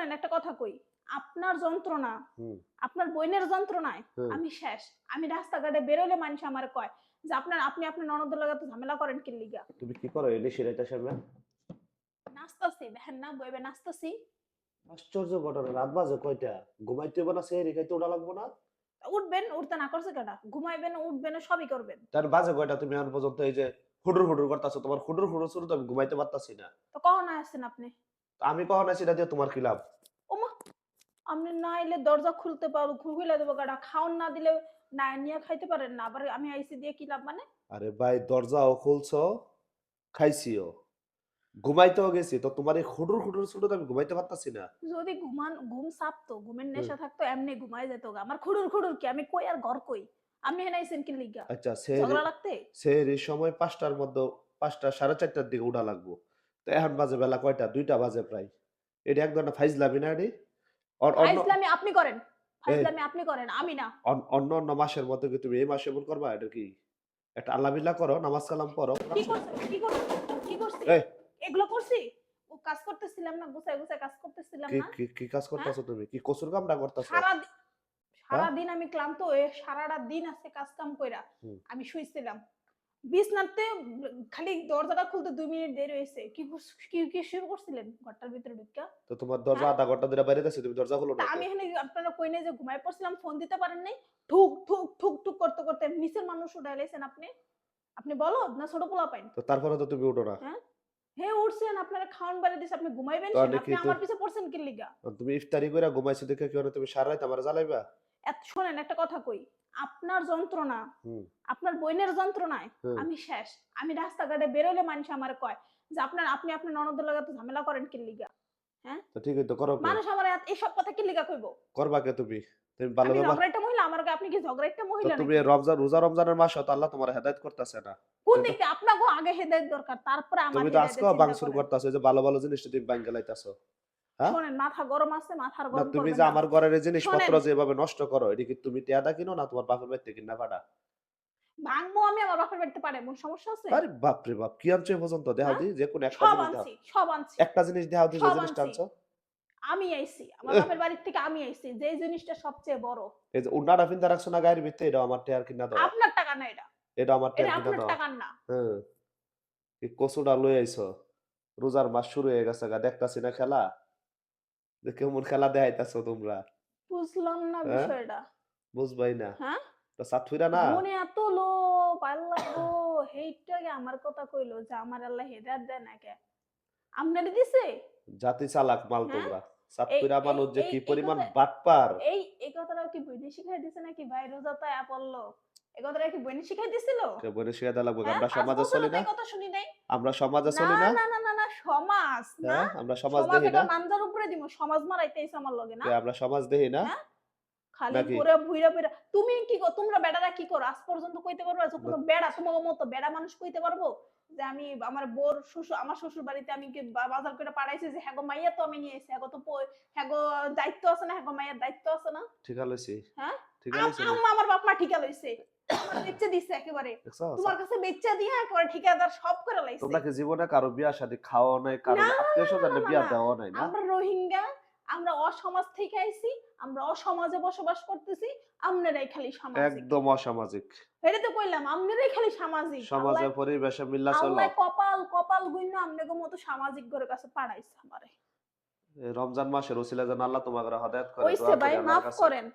শোনেন একটা কথা কই, আপনার যন্ত্রণা, হুম, আপনার বোনের যন্ত্রণায় হুম। আমি শেষ। আমি রাস্তাঘাটে বেরোলে মানুষ আমারে কয় যে আপনি আপনার ননদের লগে এত ঝামেলা করেন কি লিগা? তুমি কি করো এই নিশি রাইতের সময়? নাচতাছি দেখেন না বইবে নাচতাছি। আশ্চর্য ঘটনা, রাত বাজে কয়টা? ঘুমাইতে হইব না, সেহরি খাইতে ওঠা লাগবো না? উঠবেন, উঠতে না করছে কেডা? ঘুমাইবেন, উঠবেন সবই করবেন। তার বাজে কয়টা? তুমি এখন পর্যন্ত এই যে হুডুর হুডুর করতেছো, তোমার হুডুর হুডুর শুরু তো আমি ঘুমাইতে পারতাছি না। তো কখন আসছেন আপনি? তো আমি কখন আছি, এটা দিয়ে তোমার কি লাভ? ওমা! আপনি না আইলে দরজা খুলতে পারো খুইলা দেবো কেডা? খাওন না দিলে না নিয়া খাইতে পারেন না। আবার আমি আইছি দিয়ে কি লাভ মানে? আরে ভাই, দরজাও খুলছো, খাইছিও, ঘুমাইতেও গেছি, তো তোমার এই হুডুর হুডুর শুরু তো আমি ঘুমাইতে পারতাছি না। যদি ঘুম চাপতো, ঘুমের হুম। নেশা থাকতো এমনি ঘুমায় যেত গা। আমার খুড়ুর খুড়ুর কি? আমি কই আর ঘর কই? আপনি হেনে আইছেন কি লিগা? আচ্ছা, সেহরি ঝগড়া লাগতে? সেহরির সময় ৫টার মধ্যে, ৫টা ৪:৩০টার দিকে উঠা লাগবো। তো এখন বাজে বেলা কয়টা? ২টা বাজে প্রায়। এটা এক ধরনের ফাইজলামি না এডি? অন্য ফাইজলামি আপনি করেন। এই ফাইজলামি আপনি করেন, আমি না। অন্য মাসের মধ্যে কি তুমি এই মাসে এমন করবা? এটা কি? একটা আল্লাহ-বিল্লাহ করো, নামাজ কালাম পড়ো। কি করছি? কি করছি? কি করছি? এই এগুলো করছি? ও কাজ করতেছিলাম না, গুছায়, গুছায় কাজ করতেছিলাম কি না? কি কি কাজ হ্যাঁ? করতেছো তুমি? কি কসুর কামটা করতেছো? সারাদি হ্যাঁ? সারাদিন আমি ক্লান্ত হয়ে সারাটা দিন আজকে কাজ কাম কইরা হুম। আমি শুইছিলাম। বিছনাতে খালি দরজাটা খুলতে ২ মিনিট দেরি হইছে। কি শুরু করছিলেন ঘরটার ভিতরে ঢুইকা? তো তোমার দরজা হ্যাঁ? ০.৫ ঘন্টা ধরে বাইরে আছি, তুমি দরজা খোলো তা না কে? আমি এখানে আপনারা কই নাই যে ঘুমায় পড়ছিলাম, ফোন দিতে পারেন নাই? ঠুক, ঠুক, ঠুক, ঠুক করতে, করতে নিচের মানুষ উঠায় লাইছেন আপনি? আপনি বলদ না ছোট পোলাপাইন? তো তারপরে তো তুমি উঠো না। হ্যাঁ? হে উঠছেন, আপনারা খাওন বাইরে দিছে, আপনি ঘুমাইবেন সেন। তাহলে কি আপনি আমার পিছে পড়ছেন কি লিগা? তুমি ইফতারি কইরা ঘুমাইছো দেখে কি তুমি সারা রাত আমারে জ্বালাইবা? শোনেন একটা কথা কই, আপনার যন্ত্রণা, হুম, আপনার বোনের যন্ত্রণায় হুম। আমি শেষ। আমি রাস্তাঘাটে বেরোলে মানুষ আমারে কয় যে আপনি আপনার ননদের লগে এত ঝামেলা করেন কি লিগা? হ্যাঁ? তো ঠিকই তো, করো কে? মানুষ আমারে এসব কথা কি লিগা কইব? করবা কে তুমি? তুমি ভালো আমি ব্যাপার। ঝগড়াইটা মহিলা, আমার আপনি কি ঝগড়াইটা তো মহিলা তুমি নাকি? এই রোজা রমজানের মাসে তো আল্লাহ তোমার হেদায়েত করতেছে না। কোন তুমি তো দিক দিয়ে? আপনাকেও আগে হেদায়েত দরকার। তারপরে আমার তুমি তো হেদায়েতের আজকেও চিন্তা ভাঙচুর করেন। করতেছো, যে ভালো ভালো জিনিসটা তুমি ভাঙ্গে লাইতাছো। হ্যাঁ? শোনেন মাথা গরম আছে, মাথার না, গরম তুমি করবেন যে না। আমার ঘরের এই জিনিসপত্র শোনেন, যেভাবে নষ্ট করো, এটা কি তুমি টেয়াদা কিনো না তোমার বাপের বাড়িতে কিনা পাঠা? ভাঙবো আমি আমার বাপের বাড়িতে পারে, এমন সমস্যা আছে? আরে বাপরে বাপ! কি আনছো এ পর্যন্ত? দেখাও হ্যাঁ? দি, যে কোনো একটা সব জিনিস দেখাও। আনছি, সব আনছি, একটা জিনিস দেখাও দি, যে সব জিনিসটা আনছি। আনছো। আমি আইছি। আমার এহ! বাপের বাড়ির থেকে আমি আইছি। যেই জিনিসটা সবচেয়ে বড়। এই যে উন্নাটা ফিন্দা রাখছো না গায়ের ভিতরে, এটাও আমার টেয়ার কিনা দেওয়া। আপনার টাকা না এটা। এটা আমার এটা টেয়ার কিনা আপনার দেওয়া। টাকার না। হ্যাঁ, এই কচুটা লই আইছো। রোজার মাস শুরু হয়ে গেছে গা, দেখতাছি না খেলা? যে কেমন খেলা দেখাইতাছো তোমরা। বুঝলাম না হ্যাঁ? বিষয়টা। বুঝবাই না। হ্যাঁ? তো সাতক্ষীরা না? মনে এত লোভ, আল্লাহ গো! হেইটটা কি আমার কথা কইলো যে আমার আল্লাহ হেদায়েত দেয় না কে? আপনারে দিছে? জাতি চালাক মাল হ্যাঁ? তোমরা। এই সাতক্ষীরা এই মানুষ যে এই কি এই পরিমাণ কথা বাটপার। এই কথাটাও কি বইনে শিখাই দিছে নাকি ভাই রোজাতে পড়লো? এই কথাটা কি বইনে শিখাই দিছিল? কে বলে শিখাই দেয়া লাগবে? হ্যাঁ? আমরা ৫ সমাজে বছরে চলি তো না? এই কথা শুনি নাই। আমরা সমাজে না, চলি না? না, না, না, না সমাজ না? হ্যাঁ? আমরা সমাজ সমাজ দেখি এটা না? মানজার উপরে দিমু। সমাজ মারাইতে আইছো আমার লগে না? কে আমরা সমাজ দেখি না? হ্যাঁ? খালি নাকি? ঘুরে ভুইরা ফিরা তুমি কি তোমরা বেডারা কি করো? আজ পর্যন্ত কইতে পারবা যে না, কোনো বেড়া তোমাগো মতো বেড়া মানুষ কইতে পারবো? যে আমি আমার বোর আমার শ্বশুর বাড়িতে আমি কি বাজার করে পাঠাইছি যে হ্যাগো মাইয়া তো আমি নিয়ে আইছি। হ্যাগো তো হ্যাগো দায়িত্ব আছে না? হ্যাগো মাইয়ার দায়িত্ব আছে না? ঠিকা লইছি। হ্যাঁ? ঠিকা লইছি নি। আম্মা আমার বাপ মা ঠিকা লইছে। আমার বেচ্চা দিছে একেবারে। দেখছো? তোমার কাছে বেচ্চা দিয়া একেবারে ঠিকাদার সব করে লাইছে। তোমরা কি জীবনে কারো বিয়া-শাদী খাওয়াও নাই, কারো না, আত্মীয়-স্বজনের না, বিয়া না। দেওয়াও নাই, না? আমরা রোহিঙ্গা, আমরা অসমাজ থেকে আইছি, আমরা অসমাজে বসবাস করতেছি। আপনারাই খালি সামাজিক। একদম অসামাজিক। এটা তো কইলাম, আপনারাই খালি সামাজিক। সমাজে পরিবেশে মিল্লা চলো। আল্লাহ কপাল কপাল গুইন্না আপনাদের মতো সামাজিক ঘরের কাছে পাঠাইছে আমারে। এই রমজান মাসের উছিলায় যেন আল্লাহ তোমাকে হেদায়েত করে, হইছে দোয়া ভাই করি আল্লাহর মাফ কাছে। করেন।